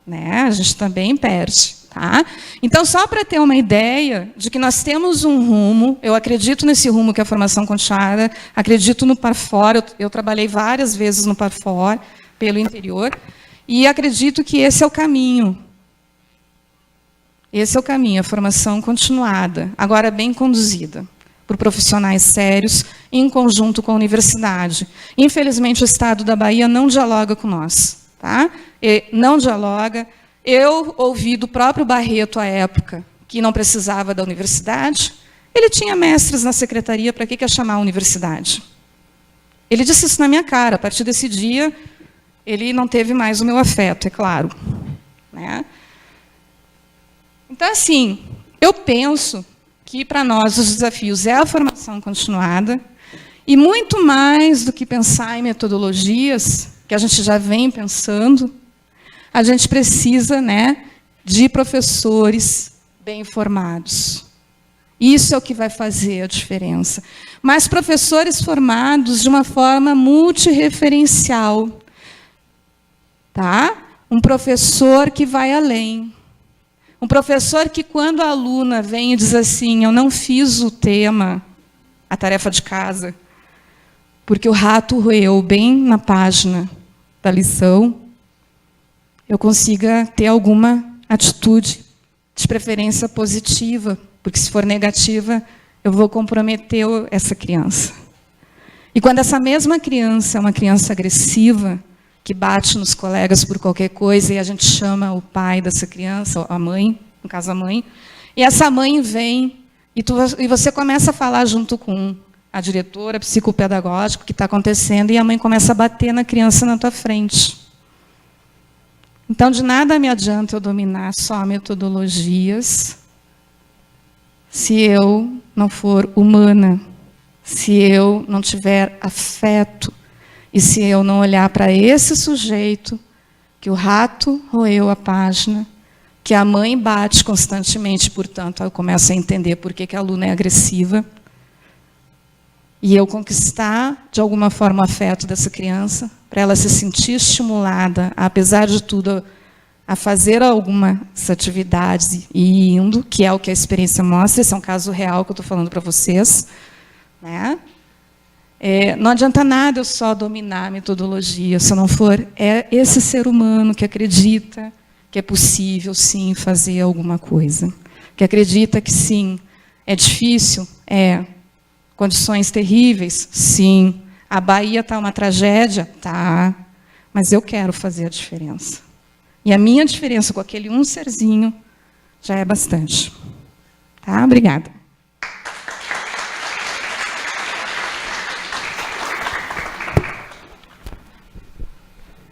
Né? A gente também perde. Tá? Então, só para ter uma ideia de que nós temos um rumo, eu acredito nesse rumo que é a formação continuada, acredito no Parfor, eu trabalhei várias vezes no Parfor, pelo interior, e acredito que esse é o caminho. Esse é o caminho, a formação continuada, agora bem conduzida, por profissionais sérios, em conjunto com a universidade. Infelizmente, o Estado da Bahia não dialoga com nós. Tá? Não dialoga. Eu ouvi do próprio Barreto, à época, que não precisava da universidade. Ele tinha mestres na secretaria, para que ia chamar a universidade? Ele disse isso na minha cara. A partir desse dia, ele não teve mais o meu afeto, é claro. Né? Então, assim, eu penso que, para nós, os desafios é a formação continuada, e muito mais do que pensar em metodologias, que a gente já vem pensando, a gente precisa, né, de professores bem formados. Isso é o que vai fazer a diferença. Mas professores formados de uma forma multireferencial. Tá? Um professor que vai além. Um professor que, quando a aluna vem e diz assim, eu não fiz o tema, a tarefa de casa, porque o rato roeu bem na página da lição, eu consiga ter alguma atitude, de preferência positiva, porque, se for negativa, eu vou comprometer essa criança. E quando essa mesma criança é uma criança agressiva, que bate nos colegas por qualquer coisa, e a gente chama o pai dessa criança, a mãe, no caso a mãe, e essa mãe vem, e você começa a falar junto com a diretora, psicopedagógica, o que está acontecendo, e a mãe começa a bater na criança na tua frente. Então, de nada me adianta eu dominar só metodologias, se eu não for humana, se eu não tiver afeto, e se eu não olhar para esse sujeito, que o rato roeu a página, que a mãe bate constantemente, portanto, eu começo a entender por que a aluna é agressiva. e eu conquistar, de alguma forma, o afeto dessa criança, para ela se sentir estimulada, apesar de tudo, a fazer algumas atividades e indo, que é o que a experiência mostra. Esse é um caso real que eu estou falando para vocês, né? Não adianta nada eu só dominar a metodologia, se não for esse ser humano que acredita que é possível, sim, fazer alguma coisa, que acredita que, sim, é difícil, condições terríveis, sim, a Bahia está uma tragédia, tá, mas eu quero fazer a diferença. E a minha diferença com aquele um serzinho já é bastante. Tá? Obrigada.